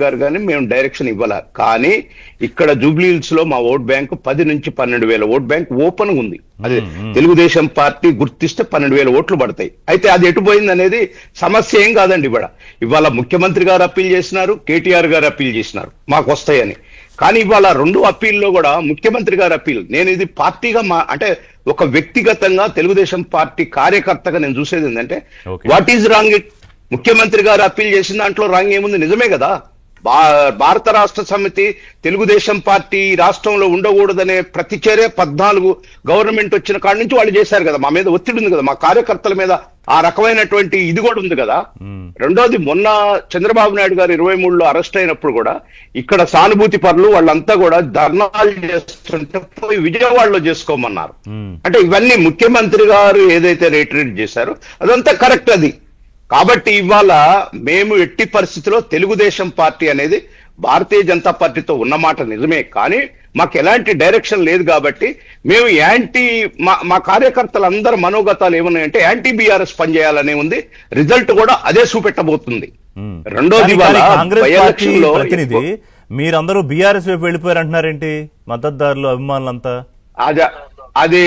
గారు కానీ మేము డైరెక్షన్ ఇవ్వాల. కానీ ఇక్కడ జూబ్లీహిల్స్ లో మా ఓట్ బ్యాంక్ 10 నుంచి 12,000 ఓట్ బ్యాంక్ ఓపెన్ ఉంది. అది తెలుగుదేశం పార్టీ గుర్తిస్తే 12,000 ఓట్లు పడతాయి. అయితే అది ఎటు పోయింది అనేది సమస్య ఏం కాదండి. ఇవాళ ముఖ్యమంత్రి గారు అప్పీల్ చేసినారు, కేటీఆర్ గారు అప్పీల్ చేసినారు మాకు వస్తాయని. కానీ ఇవాళ 2 అప్పీల్లో కూడా ముఖ్యమంత్రి గారు అప్పీల్, నేను ఇది పార్టీగా అంటే ఒక వ్యక్తిగతంగా తెలుగుదేశం పార్టీ కార్యకర్తగా నేను చూసేది ఏంటంటే వాట్ ఈజ్ రాంగ్ ఇట్. ముఖ్యమంత్రి గారు అప్పీల్ చేసిన దాంట్లో రాంగ్ ఏముంది? నిజమే కదా. భారత రాష్ట్ర సమితి తెలుగుదేశం పార్టీ రాష్ట్రంలో ఉండకూడదనే ప్రతి చర్య 14 గవర్నమెంట్ వచ్చిన కాడి నుంచి వాళ్ళు చేశారు కదా. మా మీద ఒత్తిడి ఉంది కదా, మా కార్యకర్తల మీద ఆ రకమైనటువంటి ఇది కూడా ఉంది కదా. రెండోది, మొన్న చంద్రబాబు నాయుడు గారు 23లో అరెస్ట్ అయినప్పుడు కూడా ఇక్కడ సానుభూతి పరులు వాళ్ళంతా కూడా ధర్నాలు చేస్తుంటే పోయి విజయవాడలో చేసుకోమన్నారు. అంటే ఇవన్నీ ముఖ్యమంత్రి గారు ఏదైతే రేట్రేట్ చేశారో అదంతా కరెక్ట్ అది. కాబట్టి ఇవాళ మేము ఎట్టి పరిస్థితిలో తెలుగుదేశం పార్టీ అనేది భారతీయ జనతా పార్టీతో ఉన్నమాట నిజమే, కానీ మాకు ఎలాంటి డైరెక్షన్ లేదు. కాబట్టి మేము మా కార్యకర్తలందరూ మనోగతాలు ఏమున్నాయంటే యాంటీ బీఆర్ఎస్ పనిచేయాలనే ఉంది. రిజల్ట్ కూడా అదే చూపెట్టబోతుంది. రెండోది, మీరందరూ బీఆర్ఎస్ వైపు వెళ్ళిపోయారంటున్నారేంటి మద్దతుదారులు అభిమానులంతా? అది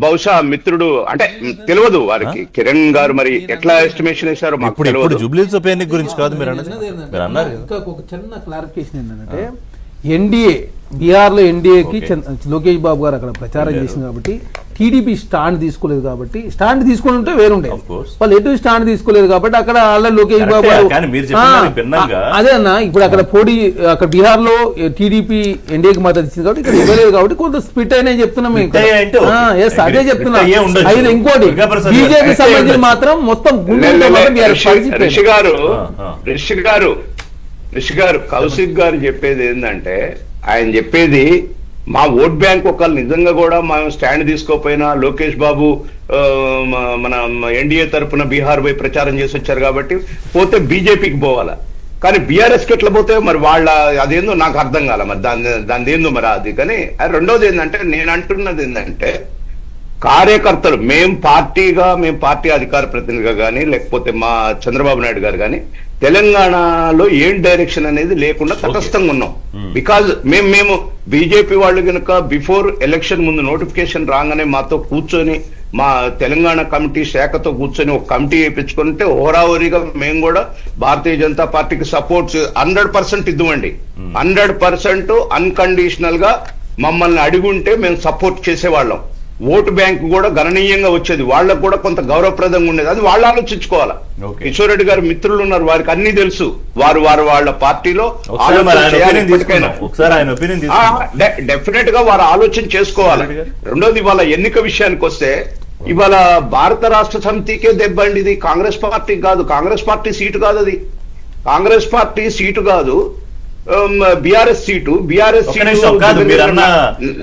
బహుశా మిత్రుడు అంటే తెలియదు వారికి, కిరణ్ గారు మరి ఎట్లా ఎస్టిమేషన్ వేశారో మాకు తెలియదు. జూబ్లీహిల్స్ ఉప ఎన్నిక గురించి కాదు మీరు అన్నారు. ఇంకా ఒక చిన్న క్లారిఫికేషన్ ఏంటంటే, ఎన్డీఏ బీహార్ లో ఎన్డీఏకి లోకేష్ బాబు గారు అక్కడ ప్రచారం చేసింది కాబట్టి టీడీపీ స్టాండ్ తీసుకోలేదు. కాబట్టి స్టాండ్ తీసుకుని ఉంటే వేరుండే, వాళ్ళు ఎటు స్టాండ్ తీసుకోలేదు కాబట్టి అక్కడ ఆల్రెడీ లోకేష్ బాబు గారు అదే అన్న ఇప్పుడు అక్కడ అక్కడ బీహార్ లో టీడీపీ ఎన్డీఏకి మద్దతు ఇచ్చింది కాబట్టి ఇక్కడ ఇవ్వలేదు కాబట్టి కొంత స్ప్లిట్ అయినా చెప్తున్నాం. అదే చెప్తున్నా. అయితే ఇంకోటి బీజేపీ సంబంధించి మాత్రం మొత్తం రిషి గారు కౌశిక్ గారు చెప్పేది ఏంటంటే, ఆయన చెప్పేది మా ఓట్ బ్యాంక్ ఒకళ్ళు నిజంగా కూడా మనం స్టాండ్ తీసుకోకపోయినా లోకేష్ బాబు మన ఎన్డీఏ తరఫున బీహార్ పోయి ప్రచారం చేసి వచ్చారు కాబట్టి పోతే బీజేపీకి పోవాలా, కానీ బీఆర్ఎస్ కి ఎట్లా పోతే మరి వాళ్ళ అదేందో నాకు అర్థం కాల. మరి దాని ఏందో మరి అది. కానీ రెండోది ఏంటంటే, నేను అంటున్నది ఏంటంటే కార్యకర్తలు మేము పార్టీ అధికార ప్రతినిధిగా కానీ లేకపోతే మా చంద్రబాబు నాయుడు గారు కానీ తెలంగాణలో ఏం డైరెక్షన్ అనేది లేకుండా తటస్థంగా ఉన్నాం. బికాజ్ మేము బీజేపీ వాళ్ళు కనుక బిఫోర్ ఎలక్షన్ ముందు నోటిఫికేషన్ రాగానే మాతో కూర్చొని మా తెలంగాణ కమిటీ శాఖతో కూర్చొని ఒక కమిటీ వేయించుకుంటే ఓవరావరీగా మేము కూడా భారతీయ జనతా పార్టీకి సపోర్ట్ 100% ఇద్దామండి. 100% అన్కండిషనల్ గా మమ్మల్ని అడుగుంటే మేము సపోర్ట్ చేసేవాళ్ళం. ఓటు బ్యాంక్ కూడా గణనీయంగా వచ్చేది, వాళ్ళకు కూడా కొంత గౌరవప్రదంగా ఉండేది. అది వాళ్ళు ఆలోచించుకోవాలా. కిషోర్ రెడ్డి గారు మిత్రులు ఉన్నారు, వారికి అన్ని తెలుసు. వారు వాళ్ళ పార్టీలో డెఫినెట్ గా వారు ఆలోచన చేసుకోవాలి. రెండోది, ఇవాళ ఎన్నిక విషయానికి వస్తే ఇవాళ భారత రాష్ట్ర సమితికే దెబ్బండి. ఇది కాంగ్రెస్ పార్టీకి కాదు, కాంగ్రెస్ పార్టీ సీటు కాదు, అది కాంగ్రెస్ పార్టీ సీటు కాదు, బీఆర్ఎస్ సీటు. బీఆర్ఎస్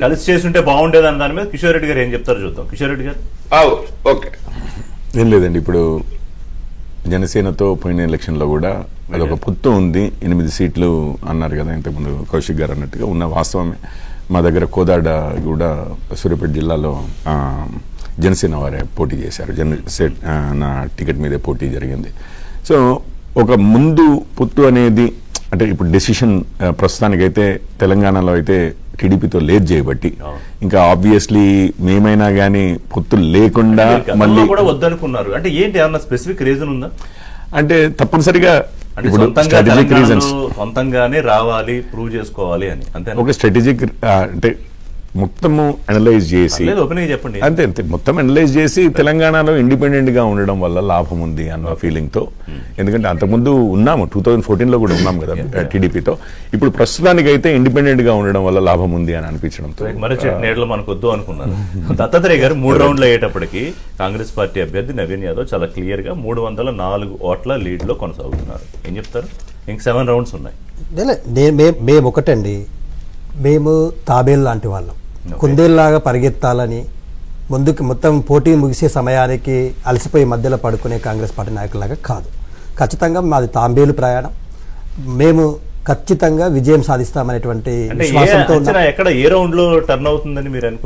కలిసి చేస్తుంటే బాగుండేది అన్న దాని మీద కిషోర్ రెడ్డి గారు ఏం చెప్తారు చూద్దాం. కిషోర్ రెడ్డి గారు. ఓకే, ఏం లేదండి, ఇప్పుడు జనసేనతో పోయిన ఎలక్షన్ లో కూడా అదొక పొత్తు ఉంది. 8 సీట్లు అన్నారు కదా ఇంతకుముందు కౌశిక్ గారు అన్నట్టుగా ఉన్న వాస్తవమే. మా దగ్గర కోదాడ కూడా సూర్యాపేట జిల్లాలో జనసేన వారే పోటీ చేశారు. నా టికెట్ మీదే పోటీ జరిగింది. సో ఒక ముందు పొత్తు అనేది అంటే ఇప్పుడు డెసిషన్ ప్రస్తుతానికైతే తెలంగాణలో అయితే టీడీపీతో లేదు చేయబట్టి ఇంకా ఆబ్వియస్లీ మేమైనా గానీ పొత్తులు లేకుండా మళ్ళీ కూడా వద్దనుకున్నారు. అంటే ఏంటి, ఏమన్నా స్పెసిఫిక్ రీజన్ ఉందా? అంటే తప్పనిసరిగా స్ట్రాటజిక్ రీజన్స్, సొంతంగానే రావాలి, ప్రూవ్ చేసుకోవాలి అని అంతే. ఒక స్ట్రాటజిక్ అంటే మొత్తము అనలైజ్ చేసి చెప్పండి అంతే మొత్తం అనలైజ్ చేసి తెలంగాణలో ఇండిపెండెంట్ గా ఉండడం వల్ల లాభం ఉంది అన్న ఫీలింగ్ తో. ఎందుకంటే అంతకుముందు ఉన్నాము, 2014లో కూడా ఉన్నాం కదా టీడీపీతో. ఇప్పుడు ప్రస్తుతానికి అయితే ఇండిపెండెంట్ గా ఉండడం వల్ల లాభం ఉంది అని అనిపించడంతో మనకు వద్దు అనుకున్నారు. దత్తాత్రేయ గారు 3 రౌండ్లు అయ్యేటప్పటికి కాంగ్రెస్ పార్టీ అభ్యర్థి నవీన్ యాదవ్ చాలా క్లియర్ గా 304 ఓట్ల లీడ్ లో కొనసాగుతున్నారు. ఏం చెప్తారు? ఇంక 7 రౌండ్స్ ఉన్నాయి. మేము ఒకటండి, మేము తాబేలు లాంటి వాళ్ళం. కుందేల్లాగా పరిగెత్తాలని ముందుకు మొత్తం పోటీ ముగిసే సమయానికి అలసిపోయి మధ్యలో పడుకునే కాంగ్రెస్ పార్టీ నాయకులాగా కాదు. ఖచ్చితంగా మాది తాంబేలు ప్రయాణం. మేము ఖచ్చితంగా విజయం సాధిస్తామనేటువంటి విశ్వాసంతో. ఎక్కడ ఏ రౌండ్ లో టర్న్ అవుతుందని మీరు అనుకునే